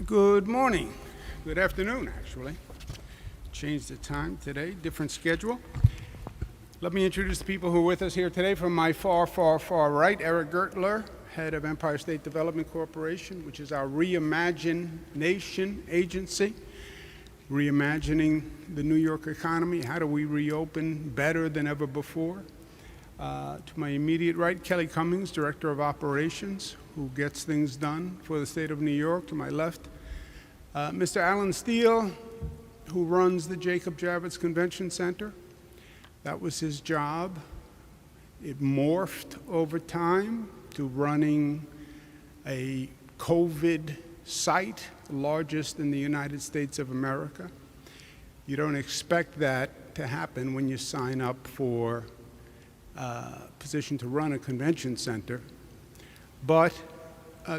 Good morning. Good afternoon, actually. Changed the time today, different schedule. Let me introduce the people who are with us here today. From my far, far, far right, Eric Gertler, head of Empire State Development Corporation, which is our Reimagining agency, reimagining the New York economy. How do we reopen better than ever before? To my immediate right, Kelly Cummings, Director of Operations, who gets things done for the state of New York. To my left, Mr. Alan Steele, who runs the Jacob Javits Convention Center. That was his job. It morphed over time to running a COVID site, the largest in the United States of America. You don't expect that to happen when you sign up for a position to run a convention center, but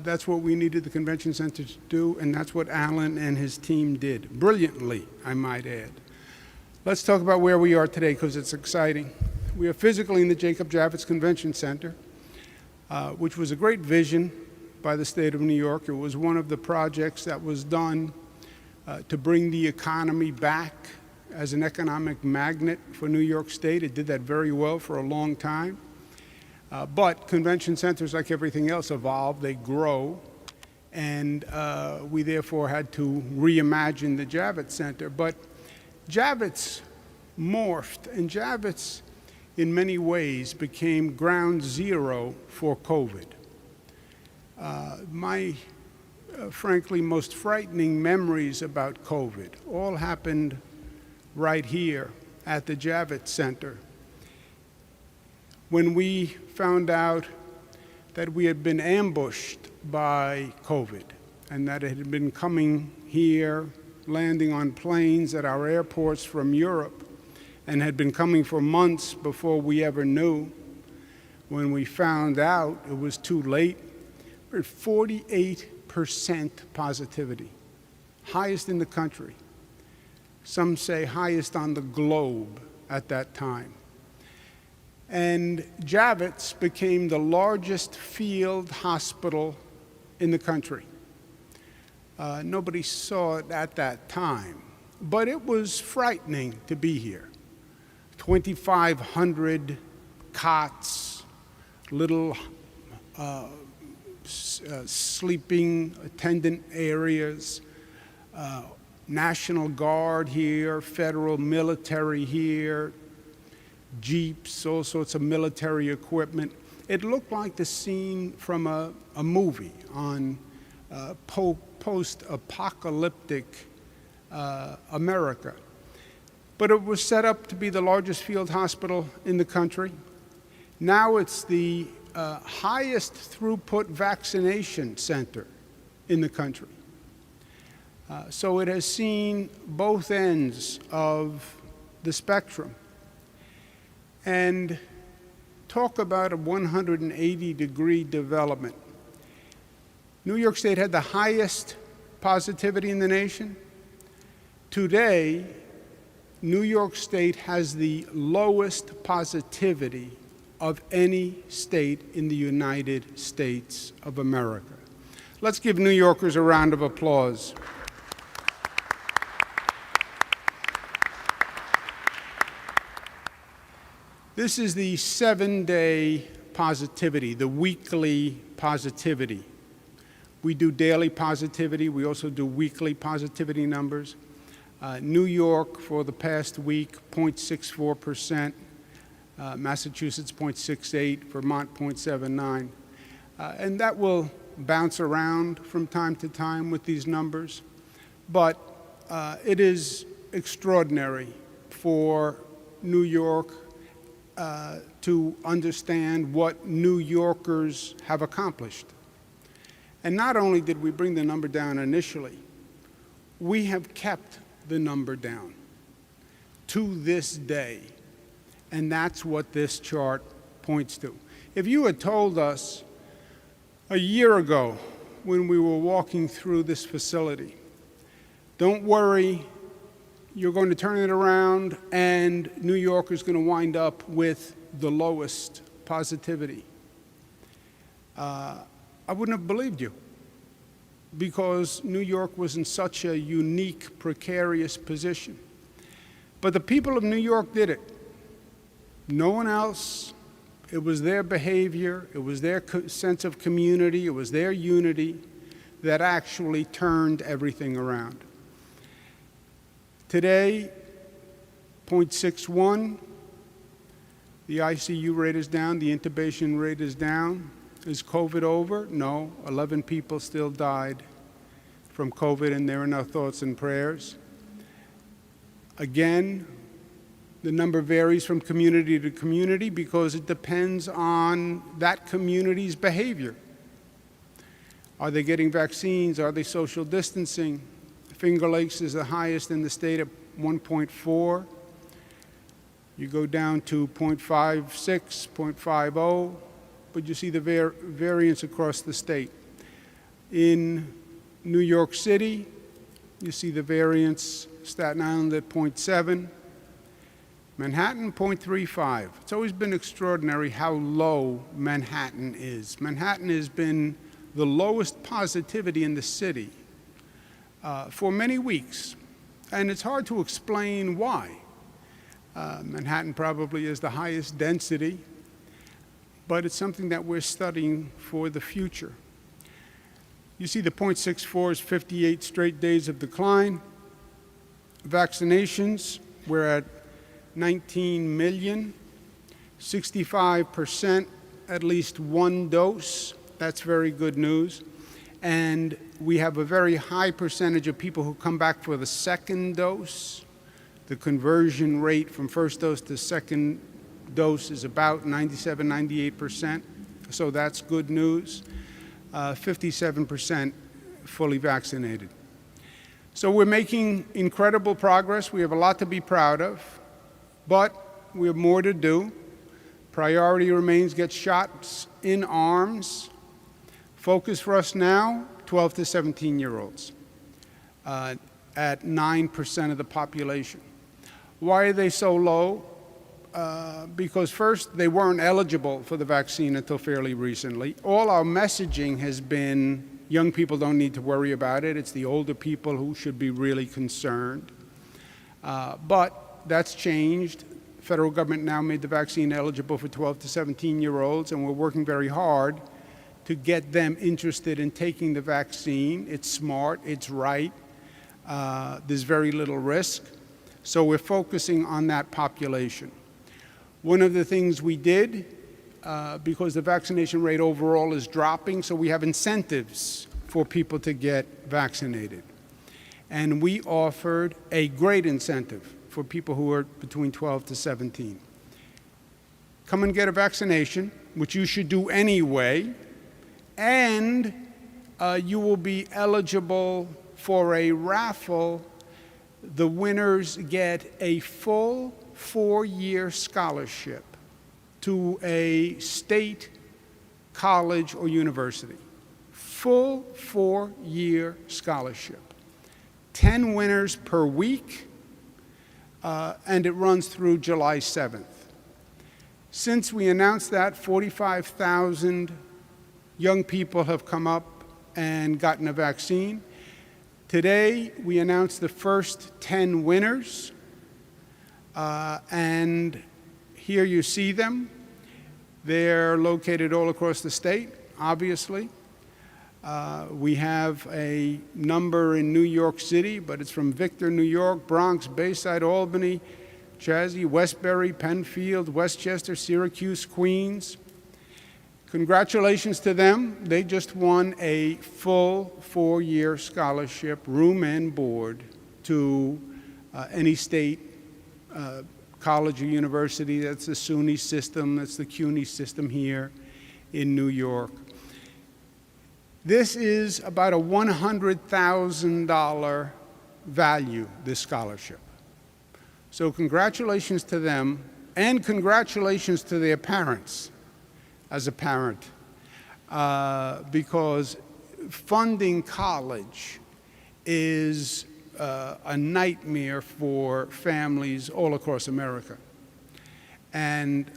that's what we needed the convention center to do, and that's what Alan and his team did. Brilliantly, I might add. Let's talk about where we are today, because it's exciting. We are physically in the Jacob Javits Convention Center, which was a great vision by the state of New York. It was one of the projects that was done to bring the economy back as an economic magnet for New York State. It did that very well for a long time. But convention centers, like everything else, evolve, they grow, and we therefore had to reimagine the Javits Center. But Javits morphed, and Javits, in many ways, became ground zero for COVID. My frankly, most frightening memories about COVID all happened right here at the Javits Center, when we found out that we had been ambushed by COVID and that it had been coming here, landing on planes at our airports from Europe, and had been coming for months before we ever knew. When we found out, it was too late. We're at 48% positivity, highest in the country. Some say highest on the globe at that time. And Javits became the largest field hospital in the country. Nobody saw it at that time, but it was frightening to be here. 2,500 cots, little sleeping attendant areas, National Guard here, federal military here, jeeps, all sorts of military equipment. It looked like the scene from a movie on post-apocalyptic America. But it was set up to be the largest field hospital in the country. Now it's the highest throughput vaccination center in the country. So it has seen both ends of the spectrum. And talk about a 180-degree development. New York State had the highest positivity in the nation. Today, New York State has the lowest positivity of any state in the United States of America. Let's give New Yorkers a round of applause. This is the 7-day positivity, the weekly positivity. We do daily positivity. We also do weekly positivity numbers. New York, for the past week, 0.64%. Massachusetts, 0.68%. Vermont, 0.79%. And that will bounce around from time to time with these numbers. But it is extraordinary for New York to understand what New Yorkers have accomplished. And not only did we bring the number down initially, we have kept the number down to this day. And that's what this chart points to. If you had told us a year ago when we were walking through this facility, don't worry, you're going to turn it around and New York is going to wind up with the lowest positivity, I wouldn't have believed you. because New York was in such a unique, precarious position. But the people of New York did it. No one else. It was their behavior, it was their sense of community, it was their unity that actually turned everything around. Today, 0.61, the ICU rate is down, the intubation rate is down. Is COVID over? No, 11 people still died from COVID, and they're in our thoughts and prayers. Again, the number varies from community to community because it depends on that community's behavior. Are they getting vaccines? Are they social distancing? Finger Lakes is the highest in the state at 1.4. You go down to 0.56, 0.50, but you see the variance across the state. In New York City, you see the variance, Staten Island at 0.7, Manhattan, 0.35. It's always been extraordinary how low Manhattan is. Manhattan has been the lowest positivity in the city for many weeks, and it's hard to explain why. Manhattan probably is the highest density, but it's something that we're studying for the future. You see the 0.64 is 58 straight days of decline. Vaccinations, we're at 19 million, 65% at least one dose. That's very good news. And we have a very high percentage of people who come back for the second dose. The conversion rate from first dose to second dose is about 97, 98%. So that's good news. 57% fully vaccinated. So we're making incredible progress. We have a lot to be proud of. But we have more to do. Priority remains get shots in arms. Focus for us now, 12 to 17-year-olds, at 9% of the population. Why are they so low? Because first, they weren't eligible for the vaccine until fairly recently. All our messaging has been, young people don't need to worry about it. It's the older people who should be really concerned. But that's changed. The federal government now made the vaccine eligible for 12 to 17-year-olds, and we're working very hard to get them interested in taking the vaccine. It's smart, it's right, there's very little risk. So we're focusing on that population. One of the things we did, because the vaccination rate overall is dropping, so we have incentives for people to get vaccinated. And we offered a great incentive for people who are between 12 to 17. Come and get a vaccination, which you should do anyway, and you will be eligible for a raffle. The winners get a full 4-year scholarship to a state college or university. Full 4-year scholarship. 10 winners per week. And it runs through July 7th. Since we announced that, 45,000 young people have come up and gotten a vaccine. Today, we announced the first 10 winners, and here you see them. They're located all across the state, obviously. We have a number in New York City, but it's from Victor, New York, Bronx, Bayside, Albany, Chelsea, Westbury, Penfield, Westchester, Syracuse, Queens. Congratulations to them. They just won a full 4-year scholarship, room and board, to any state college or university. That's the SUNY system, that's the CUNY system here in New York. This is about a $100,000 value, this scholarship. So congratulations to them, and congratulations to their parents as a parent, because funding college is a nightmare for families all across America. And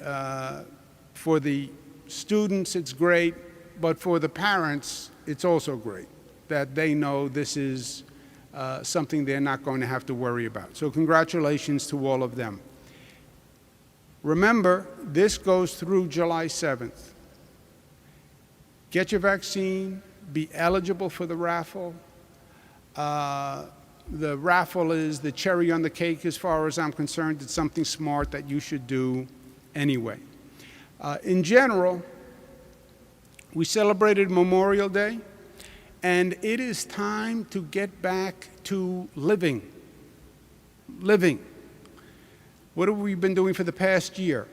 for the students, it's great, but for the parents, it's also great. that they know this is something they're not going to have to worry about. So congratulations to all of them. Remember, this goes through July 7th. Get your vaccine, be eligible for the raffle. The raffle is the cherry on the cake as far as I'm concerned. It's something smart that you should do anyway. In general, we celebrated Memorial Day, and it is time to get back to living. Living. What have we been doing for the past year?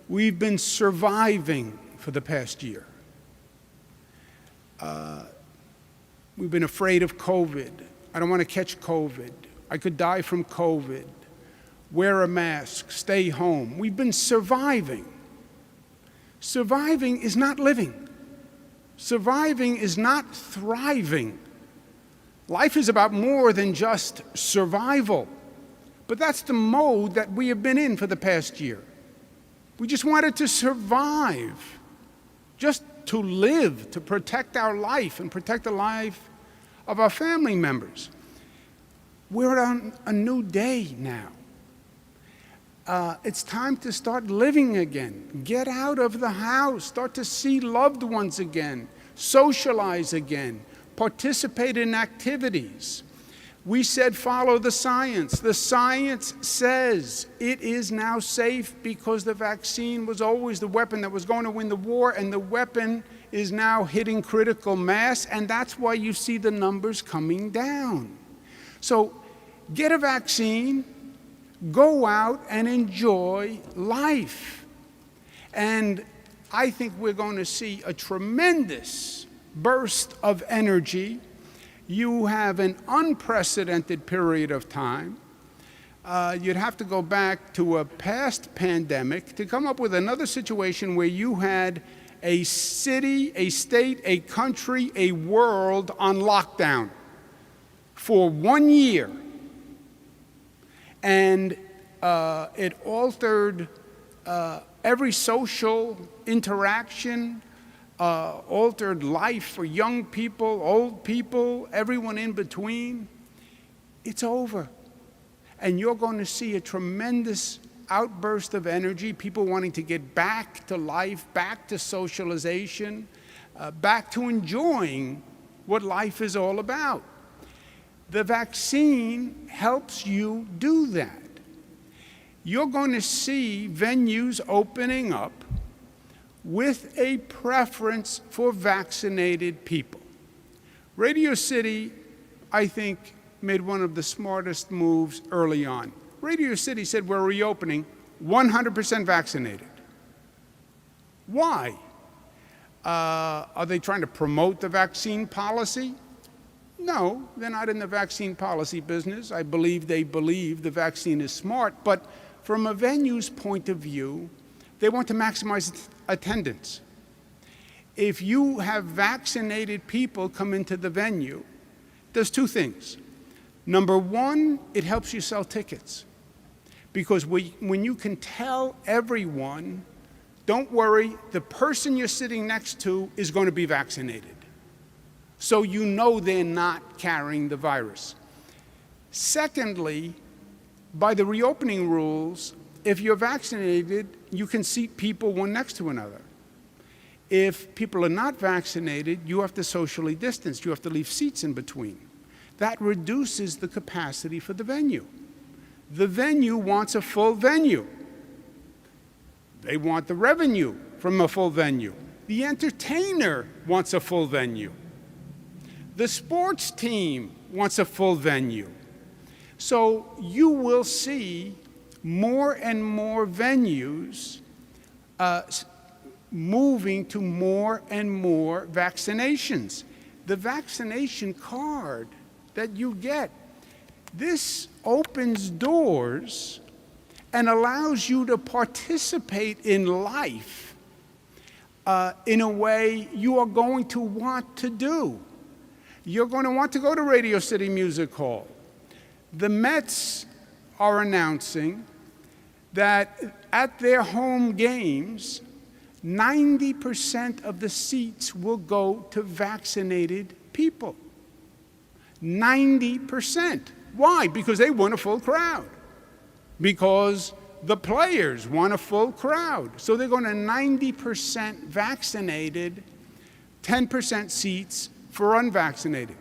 We've been surviving for the past year. We've been afraid of COVID. I don't want to catch COVID. I could die from COVID. Wear a mask, stay home. We've been surviving. Surviving is not living. Surviving is not thriving. Life is about more than just survival. But that's the mode that we have been in for the past year. We just wanted to survive, just to live, to protect our life and protect the life of our family members. We're on a new day now. It's time to start living again. Get out of the house. Start to see loved ones again. Socialize again. Participate in activities. We said follow the science. The science says it is now safe because the vaccine was always the weapon that was going to win the war, and the weapon is now hitting critical mass, and that's why you see the numbers coming down. So get a vaccine, go out and enjoy life. And I think we're going to see a tremendous burst of energy. You have an unprecedented period of time. You'd have to go back to a past pandemic to come up with another situation where you had a city, a state, a country, a world on lockdown for 1 year. And it altered every social interaction, altered life for young people, old people, everyone in between. It's over. And you're going to see a tremendous outburst of energy, people wanting to get back to life, back to socialization, back to enjoying what life is all about. The vaccine helps you do that. You're going to see venues opening up with a preference for vaccinated people. Radio City, I think, made one of the smartest moves early on. Radio City said we're reopening 100% vaccinated. Why? Are they trying to promote the vaccine policy? No, they're not in the vaccine policy business. I believe they believe the vaccine is smart, but from a venue's point of view, they want to maximize attendance. If you have vaccinated people come into the venue, there's two things. Number one, it helps you sell tickets. Because when you can tell everyone, don't worry, the person you're sitting next to is going to be vaccinated. So you know they're not carrying the virus. Secondly, by the reopening rules, if you're vaccinated, you can seat people one next to another. If people are not vaccinated, you have to socially distance. You have to leave seats in between. That reduces the capacity for the venue. The venue wants a full venue. They want the revenue from a full venue. The entertainer wants a full venue. The sports team wants a full venue. So you will see more and more venues moving to more and more vaccinations. The vaccination card that you get, this opens doors and allows you to participate in life in a way you are going to want to do. You're going to want to go to Radio City Music Hall. The Mets are announcing that at their home games, 90% of the seats will go to vaccinated people. 90%. Why? Because they want a full crowd. Because the players want a full crowd. So they're going to 90% vaccinated, 10% seats for unvaccinated.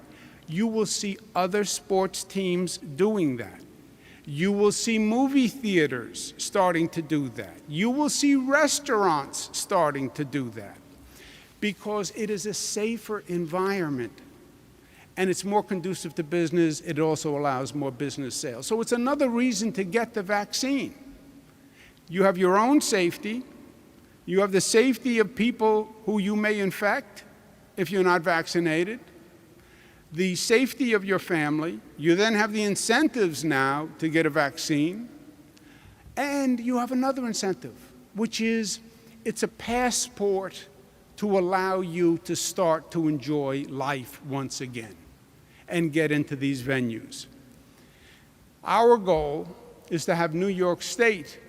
You will see other sports teams doing that. You will see movie theaters starting to do that. You will see restaurants starting to do that because it is a safer environment and it's more conducive to business. It also allows more business sales. So it's another reason to get the vaccine. You have your own safety. You have the safety of people who you may infect if you're not vaccinated. The safety of your family. You then have the incentives now to get a vaccine. And you have another incentive, which is it's a passport to allow you to start to enjoy life once again and get into these venues. Our goal is to have New York State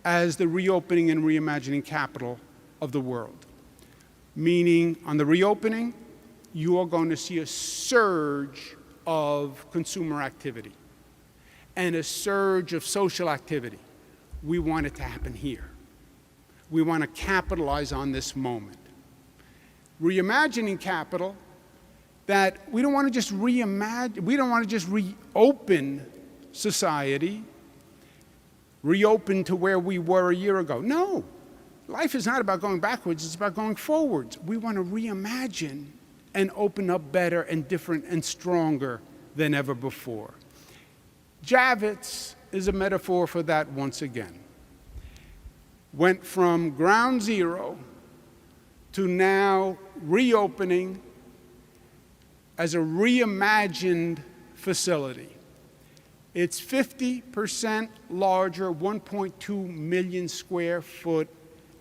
as the reopening and reimagining capital of the world. Meaning, on the reopening, you are going to see a surge of consumer activity and a surge of social activity. We want it to happen here. We want to capitalize on this moment. Reimagining capital, that we don't want to just reimagine, we don't want to just reopen society, reopen to where we were a year ago. No, life is not about going backwards, it's about going forwards. We want to reimagine and open up better and different and stronger than ever before. Javits is a metaphor for that once again. Went from ground zero to now reopening as a reimagined facility. It's 50% larger, 1.2 million square foot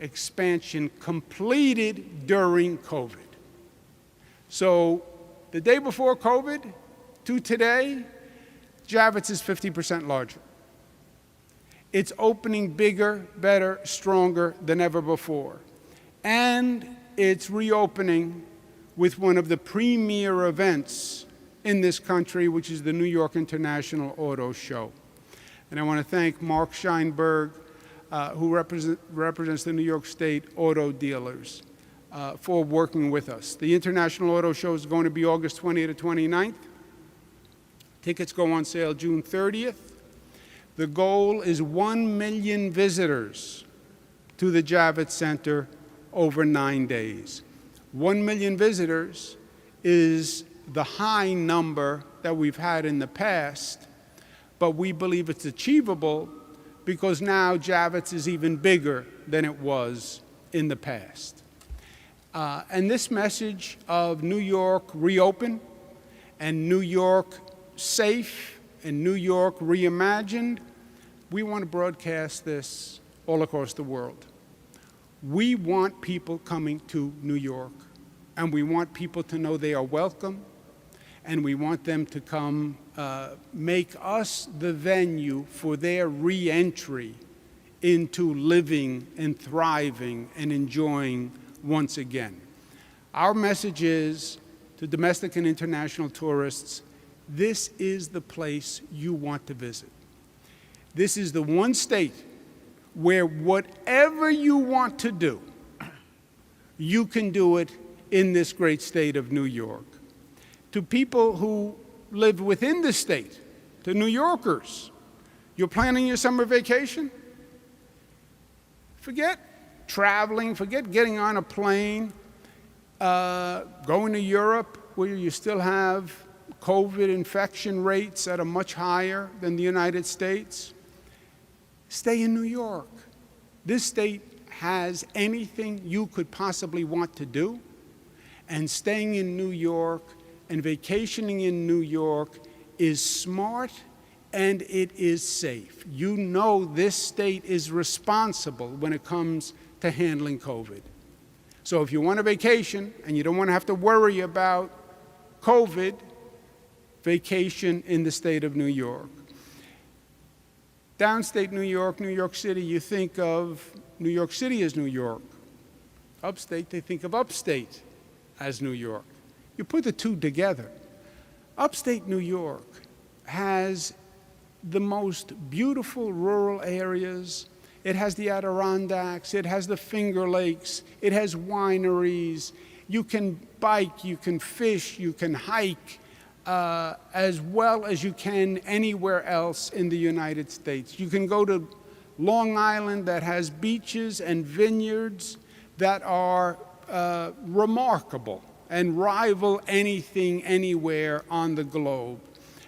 expansion completed during COVID. So the day before COVID to today, Javits is 50% larger. It's opening bigger, better, stronger than ever before. And it's reopening with one of the premier events in this country, which is the New York International Auto Show. And I want to thank Mark Scheinberg, who represents the New York State auto dealers, for working with us. The International Auto Show is going to be August 20th to 29th. Tickets go on sale June 30th. The goal is 1 million visitors to the Javits Center over 9 days. 1 million visitors is the high number that we've had in the past, but we believe it's achievable because now Javits is even bigger than it was in the past. And this message of New York reopen and New York safe and New York reimagined, we want to broadcast this all across the world. We want people coming to New York, and we want people to know they are welcome, and we want them to come make us the venue for their re-entry into living and thriving and enjoying once again. Our message is to domestic and international tourists, this is the place you want to visit. This is the one state where whatever you want to do, you can do it in this great state of New York. To people who live within the state, to New Yorkers, you're planning your summer vacation? Forget traveling, forget getting on a plane, going to Europe where you still have COVID infection rates that are much higher than the United States. Stay in New York. This state has anything you could possibly want to do, and staying in New York and vacationing in New York is smart and it is safe. You know this state is responsible when it comes to handling COVID. So if you want a vacation and you don't want to have to worry about COVID, vacation in the state of New York. Downstate New York, New York City, you think of New York City as New York. Upstate, they think of upstate as New York. You put the two together. Upstate New York has the most beautiful rural areas. It has the Adirondacks, it has the Finger Lakes, it has wineries. You can bike, you can fish, you can hike, as well as you can anywhere else in the United States. You can go to Long Island that has beaches and vineyards that are remarkable and rival anything anywhere on the globe.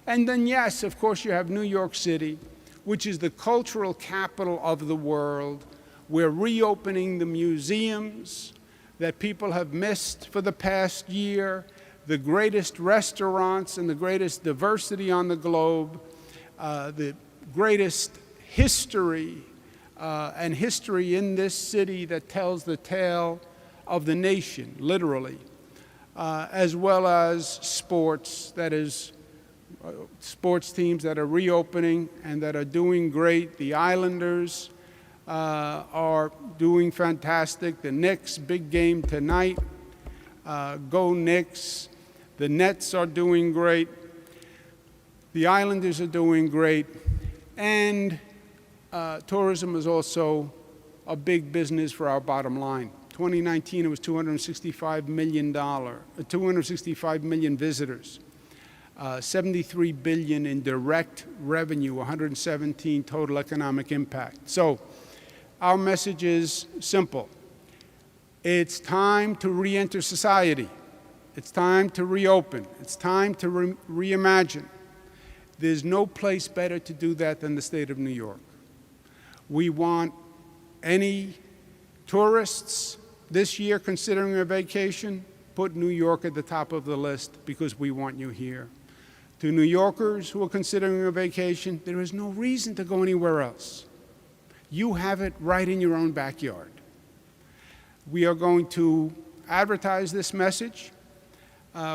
And then, yes, of course, you have New York City, which is the cultural capital of the world. We're reopening the museums that people have missed for the past year, the greatest restaurants and the greatest diversity on the globe, the greatest history and history in this city that tells the tale of the nation, literally, as well as sports, that is, sports teams that are reopening and that are doing great. The Islanders are doing fantastic. The Knicks, big game tonight. Go Knicks. The Nets are doing great. The Islanders are doing great. And tourism is also a big business for our bottom line. 2019, it was $265 million visitors, 73 billion in direct revenue, 117 total economic impact. So our message is simple. It's time to re-enter society. It's time to reopen. It's time to reimagine. There's no place better to do that than the state of New York. We want any tourists this year considering a vacation, put New York at the top of the list because we want you here. To New Yorkers who are considering a vacation, there is no reason to go anywhere else. You have it right in your own backyard. We are going to advertise this message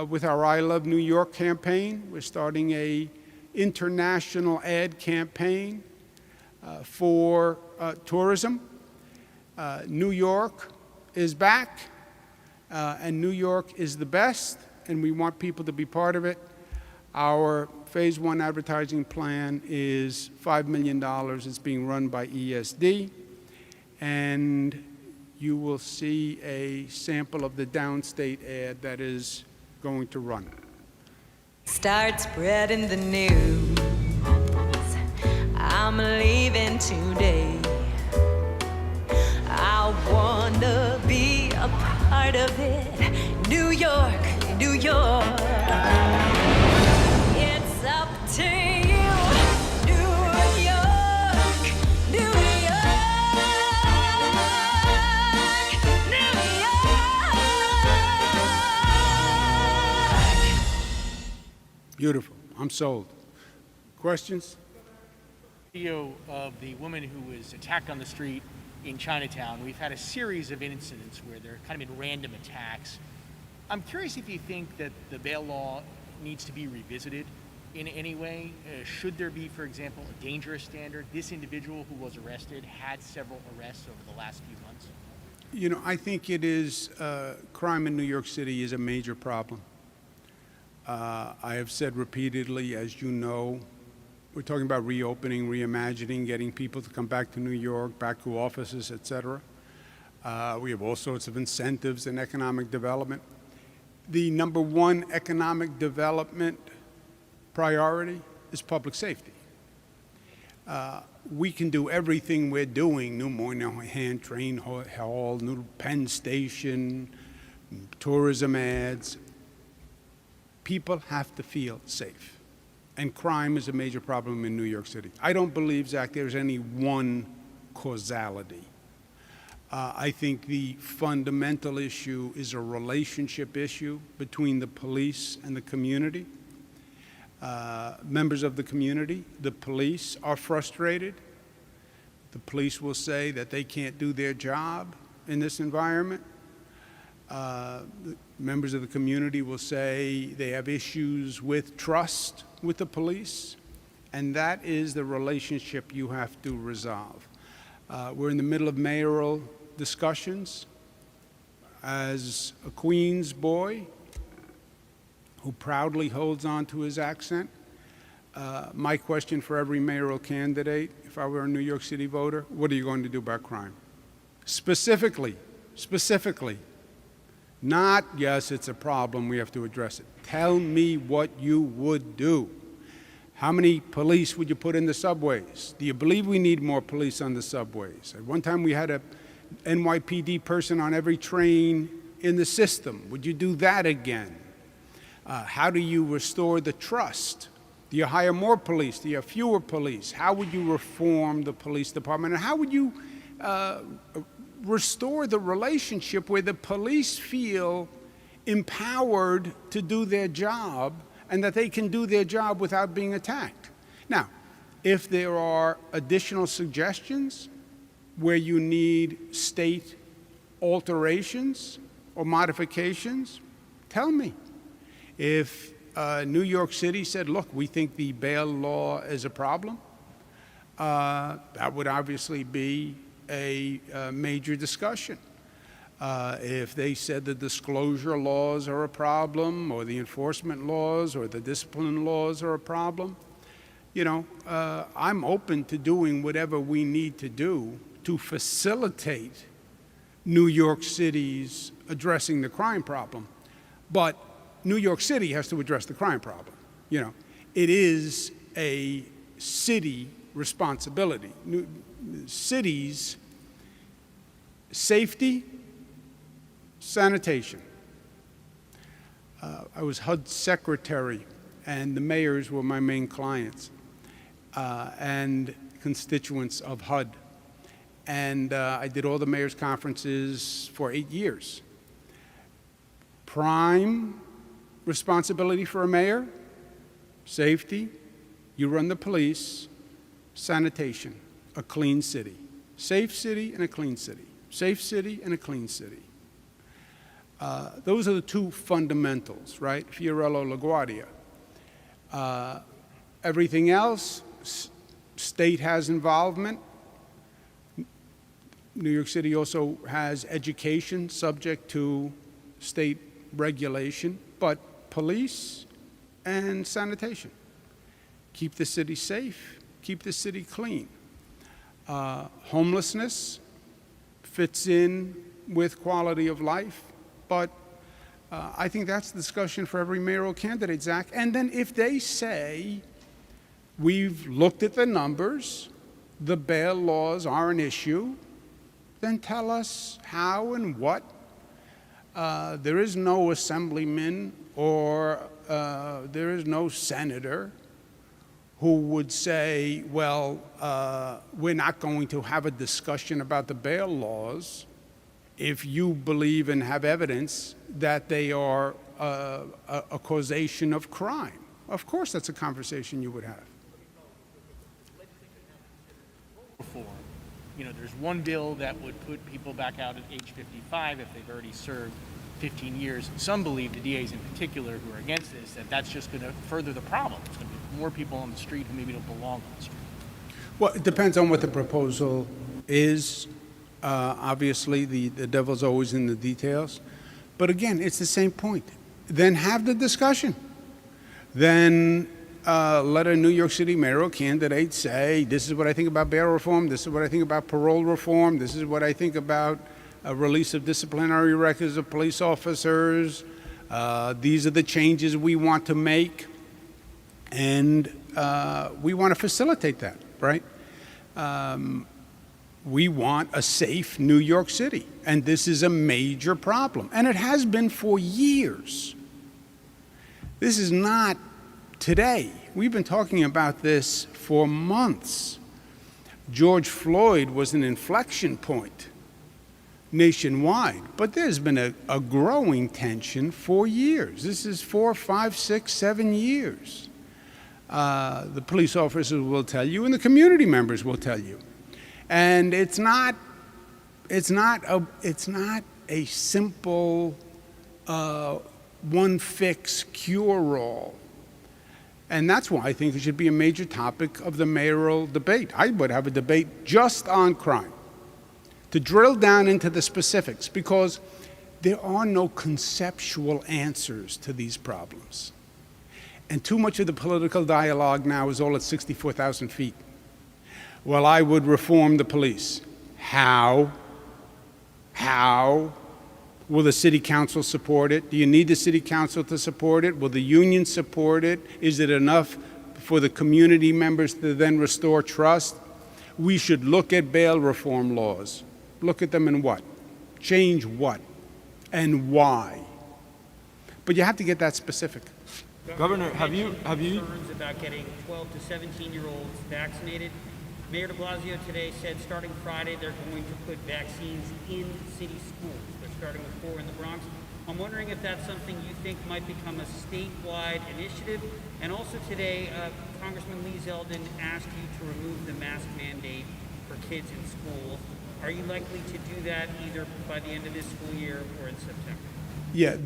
with our I Love New York campaign. We're starting an international ad campaign for tourism. New York is back, and New York is the best, and we want people to be part of it. Our Phase 1 advertising plan is $5 million. It's being run by ESD, and you will see a sample of the downstate ad that is going to run. Start spreading the news. I'm leaving today. I wanna be a part of it. New York, New York. It's up to you. New York, New York, New York. Beautiful. I'm sold. Questions? Video of the woman who was attacked on the street in Chinatown. We've had a series of incidents where there have kind of been random attacks. I'm curious if you think that the bail law needs to be revisited in any way. Should there be, for example, a dangerous standard? This individual who was arrested had several arrests over the last few months. You know, I think it is, crime in New York City is a major problem. I have said repeatedly, as you know, we're talking about reopening, reimagining, getting people to come back to New York, back to offices, et cetera. We have all sorts of incentives in economic development. The number one economic development priority is public safety. We can do everything we're doing, new Moynihan train hall, new Penn Station, tourism ads. People have to feel safe. And crime is a major problem in New York City. I don't believe, Zach, there's any one causality. I think the fundamental issue is a relationship issue between the police and the community. Members of the community, the police are frustrated. The police will say that they can't do their job in this environment. Members of the community will say they have issues with trust with the police, and that is the relationship you have to resolve. We're in the middle of mayoral discussions. As a Queens boy who proudly holds on to his accent. My question for every mayoral candidate, if I were a New York City voter, what are you going to do about crime? Specifically. Not, yes, it's a problem, we have to address it. Tell me what you would do. How many police would you put in the subways? Do you believe we need more police on the subways? At one time we had a NYPD person on every train in the system. Would you do that again? How do you restore the trust? Do you hire more police? Do you have fewer police? How would you reform the police department? And how would you restore the relationship where the police feel empowered to do their job and that they can do their job without being attacked? Now, if there are additional suggestions where you need state alterations or modifications, tell me. If New York City said, look, we think the bail law is a problem, that would obviously be a major discussion. If they said the disclosure laws are a problem, or the enforcement laws, or the discipline laws are a problem, you know, I'm open to doing whatever we need to do to facilitate New York City's addressing the crime problem. But New York City has to address the crime problem. You know, it is a city responsibility. Cities, safety, sanitation. I was HUD secretary, and the mayors were my main clients and constituents of HUD. And I did all the mayors' conferences for 8 years. Prime responsibility for a mayor, safety, you run the police, sanitation, a clean city. Safe city and a clean city. Safe city and a clean city. Those are the two fundamentals, right? Fiorello LaGuardia. Everything else, state has involvement. New York City also has education subject to state regulation, but police and sanitation. Keep the city safe, keep the city clean. Homelessness fits in with quality of life, but I think that's the discussion for every mayoral candidate, Zach. And then if they say, we've looked at the numbers, the bail laws are an issue, then tell us how and what. There is no assemblyman or there is no senator who would say, well, we're not going to have a discussion about the bail laws if you believe and have evidence that they are a causation of crime. Of course, that's a conversation you would have. Reform. You know, there's one bill that would put people back out at age 55 if they've already served 15 years. Some believe, the DAs in particular who are against this, that that's just going to further the problem. There's going to be more people on the street who maybe don't belong on the street. Well, it depends on what the proposal is. Obviously, the devil's always in the details. But again, it's the same point. Then have the discussion. Then let a New York City mayoral candidate say, this is what I think about bail reform, this is what I think about parole reform, this is what I think about a release of disciplinary records of police officers, these are the changes we want to make, and we want to facilitate that, right? We want a safe New York City, and this is a major problem, and it has been for years. This is not today. We've been talking about this for months. George Floyd was an inflection point nationwide, but there's been a growing tension for years. This is 4, 5, 6, 7 years. The police officers will tell you, and the community members will tell you. And it's not a simple one fix cure-all. And that's why I think it should be a major topic of the mayoral debate. I would have a debate just on crime, to drill down into the specifics, because there are no conceptual answers to these problems. And too much of the political dialogue now is all at 64,000 feet. Well, I would reform the police. How? How? Will the city council support it? Do you need the city council to support it? Will the union support it? Is it enough for the community members to then restore trust? We should look at bail reform laws. Look at them and what? Change what? And why? But you have to get that specific. Governor, have you concerns about getting 12 to 17-year-olds vaccinated? Mayor de Blasio today said starting Friday they're going to put vaccines in city schools. They're starting with 4 in the Bronx. I'm wondering if that's something you think might become a statewide initiative. And also today, Congressman Lee Zeldin asked you to remove the mask mandate for kids in schools. Are you likely to do that either by the end of this school year or in September? Yeah,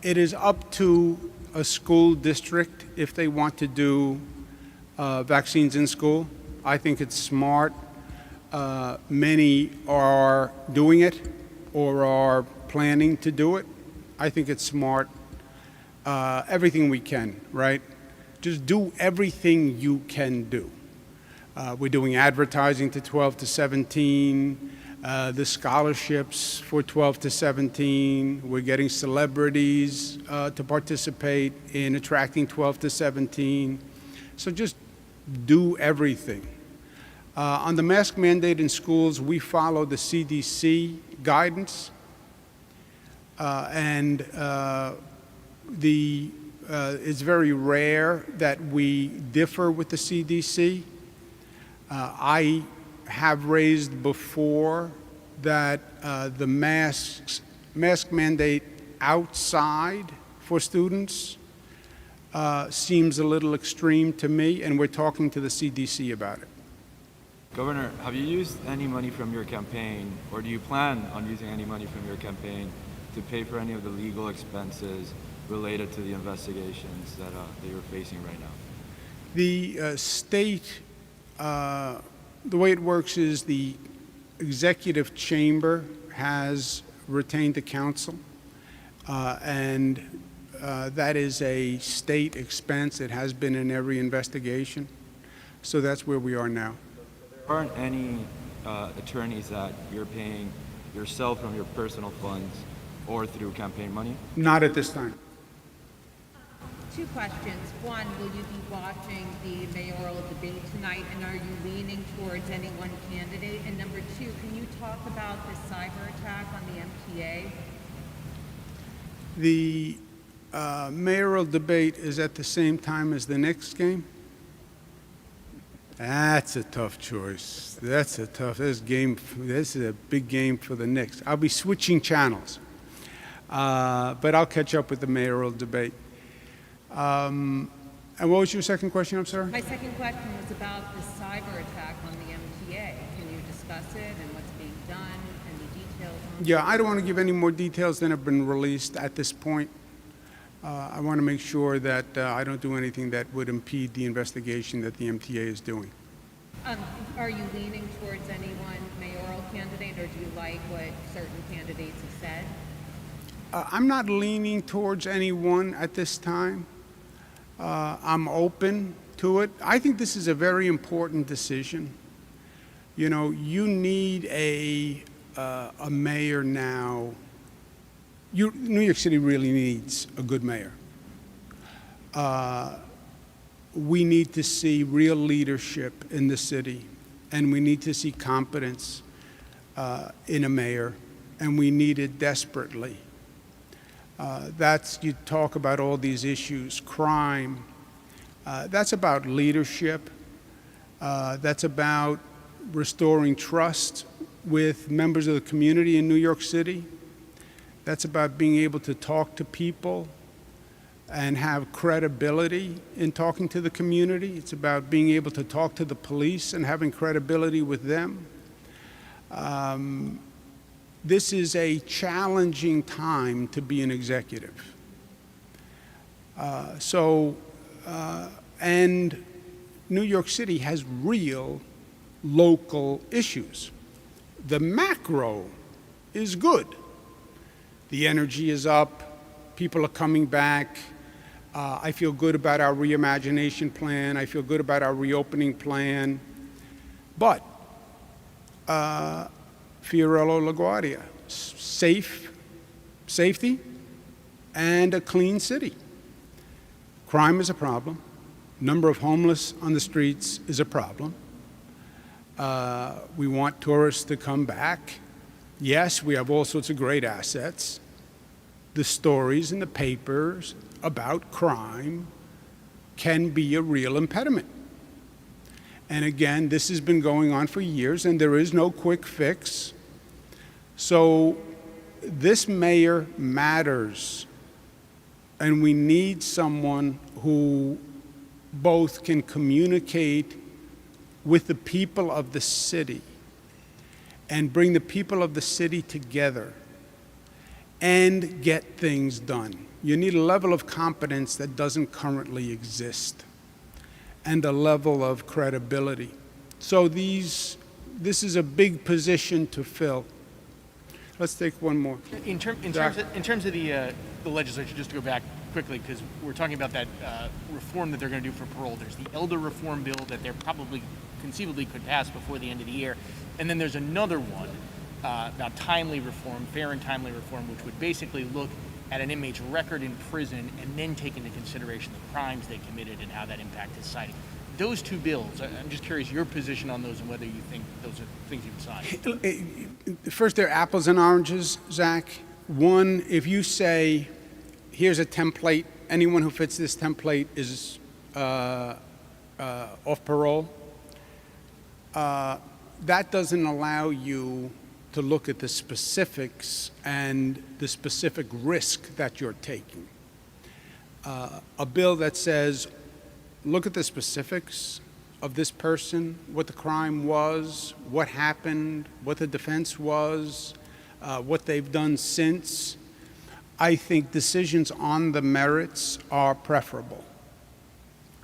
it is up to a school district if they want to do vaccines in school. I think it's smart. Many are doing it or are planning to do it. I think it's smart. Everything we can, right? Just do everything you can do. We're doing advertising to 12 to 17, the scholarships for 12 to 17. We're getting celebrities to participate in attracting 12 to 17. So just do everything. On the mask mandate in schools, we follow the CDC guidance, and it's very rare that we differ with the CDC. I have raised before that the mask mandate outside for students seems a little extreme to me, and we're talking to the CDC about it. Governor, have you used any money from your campaign, or do you plan on using any money from your campaign to pay for any of the legal expenses related to the investigations that you're facing right now? The state, the way it works is the executive chamber has retained the council, and that is a state expense. It has been in every investigation. So that's where we are now. There aren't any attorneys that you're paying yourself from your personal funds or through campaign money? Not at this time. 2 questions. One, will you be watching the mayoral debate tonight, and are you leaning towards any one candidate? And number 2, can you talk about the cyber attack on the MTA? The mayoral debate is at the same time as the Knicks game? That's a tough choice. This is a big game for the Knicks. I'll be switching channels, but I'll catch up with the mayoral debate. And what was your second question, I'm sorry? My second question was about the cyber attack on the MTA. Can you discuss it and what's being done, any details on it? Yeah, I don't want to give any more details than have been released at this point. I want to make sure that I don't do anything that would impede the investigation that the MTA is doing. Are you leaning towards any one mayoral candidate, or do you like what certain candidates have said? I'm not leaning towards anyone at this time. I'm open to it. I think this is a very important decision. You know, you need a mayor now. New York City really needs a good mayor. We need to see real leadership in the city, and we need to see competence in a mayor, and we need it desperately. You talk about all these issues, crime. That's about leadership. That's about restoring trust with members of the community in New York City. That's about being able to talk to people and have credibility in talking to the community. It's about being able to talk to the police and having credibility with them. This is a challenging time to be an executive. And New York City has real local issues. The macro is good. The energy is up. People are coming back. I feel good about our Reimagination plan. I feel good about our reopening plan. But Fiorello LaGuardia, safety, and a clean city. Crime is a problem. Number of homeless on the streets is a problem. We want tourists to come back. Yes, we have all sorts of great assets. The stories in the papers about crime can be a real impediment. And again, this has been going on for years, and there is no quick fix. So this mayor matters, and we need someone who both can communicate with the people of the city and bring the people of the city together and get things done. You need a level of competence that doesn't currently exist, and a level of credibility. So this is a big position to fill. Let's take one more. In terms of the legislature, just to go back quickly, because we're talking about that reform that they're going to do for parole. There's the elder reform bill that they're probably conceivably could pass before the end of the year. And then there's another one about timely reform, fair and timely reform, which would basically look at an inmate's record in prison and then take into consideration the crimes they committed and how that impacted society. Those two bills, I'm just curious your position on those and whether you think those are things you would sign. First, they're apples and oranges, Zach. One, if you say, here's a template, anyone who fits this template is off parole, that doesn't allow you to look at the specifics and the specific risk that you're taking. A bill that says, look at the specifics of this person, what the crime was, what happened, what the defense was, what they've done since. I think decisions on the merits are preferable.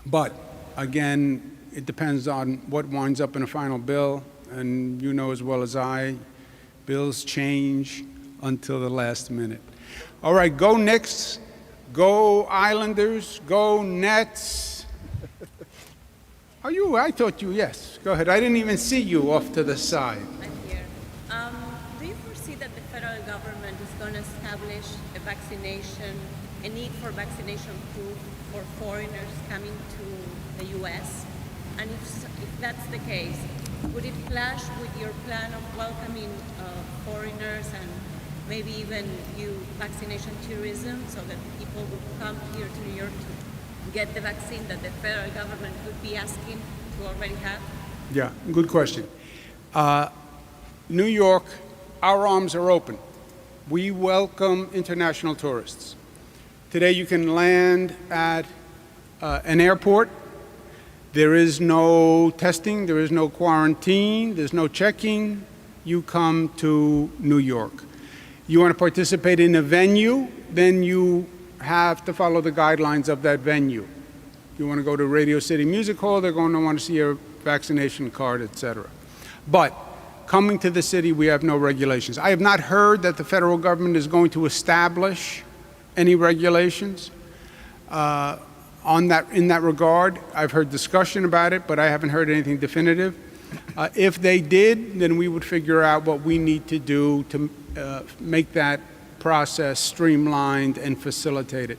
But again, it depends on what winds up in a final bill, and you know as well as I, bills change until the last minute. All right, go Knicks, go Islanders, go Nets. Are you? I thought you, yes. Go ahead. I didn't even see you off to the side. I'm here. Do you foresee that the federal government is going to establish a need for vaccination proof for foreigners coming to the U.S.? And if that's the case, would it clash with your plan of welcoming foreigners and maybe even vaccination tourism so that people would come here to New York to get the vaccine that the federal government would be asking to already have? Yeah, good question. New York, our arms are open. We welcome international tourists. Today you can land at an airport. There is no testing, there is no quarantine, there's no checking. You come to New York. You want to participate in a venue, then you have to follow the guidelines of that venue. You want to go to Radio City Music Hall, they're going to want to see your vaccination card, etc. But coming to the city, we have no regulations. I have not heard that the federal government is going to establish any regulations in that regard. I've heard discussion about it, but I haven't heard anything definitive. If they did, then we would figure out what we need to do to make that process streamlined and facilitate it.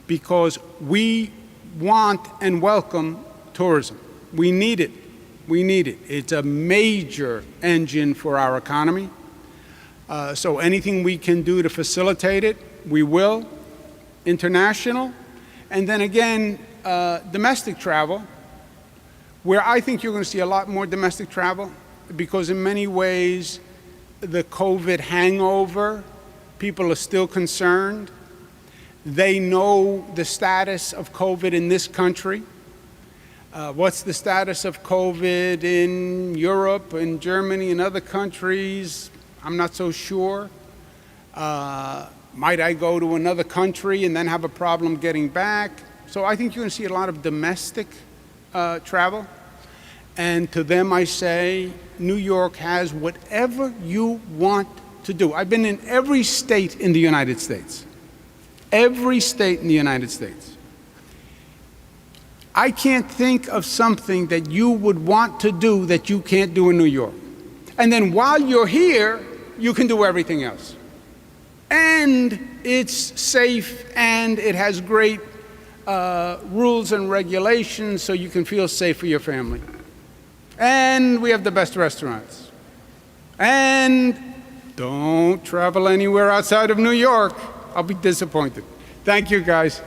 Because we want and welcome tourism. We need it. We need it. It's a major engine for our economy. So anything we can do to facilitate it, we will. International. And then again, domestic travel, where I think you're going to see a lot more domestic travel, because in many ways, the COVID hangover, people are still concerned. They know the status of COVID in this country. What's the status of COVID in Europe and Germany and other countries? I'm not so sure. Might I go to another country and then have a problem getting back? So I think you're going to see a lot of domestic travel. And to them I say, New York has whatever you want to do. I've been in every state in the United States. Every state in the United States. I can't think of something that you would want to do that you can't do in New York. And then while you're here, you can do everything else. And it's safe, and it has great rules and regulations so you can feel safe for your family. And we have the best restaurants. And don't travel anywhere outside of New York. I'll be disappointed. Thank you, guys.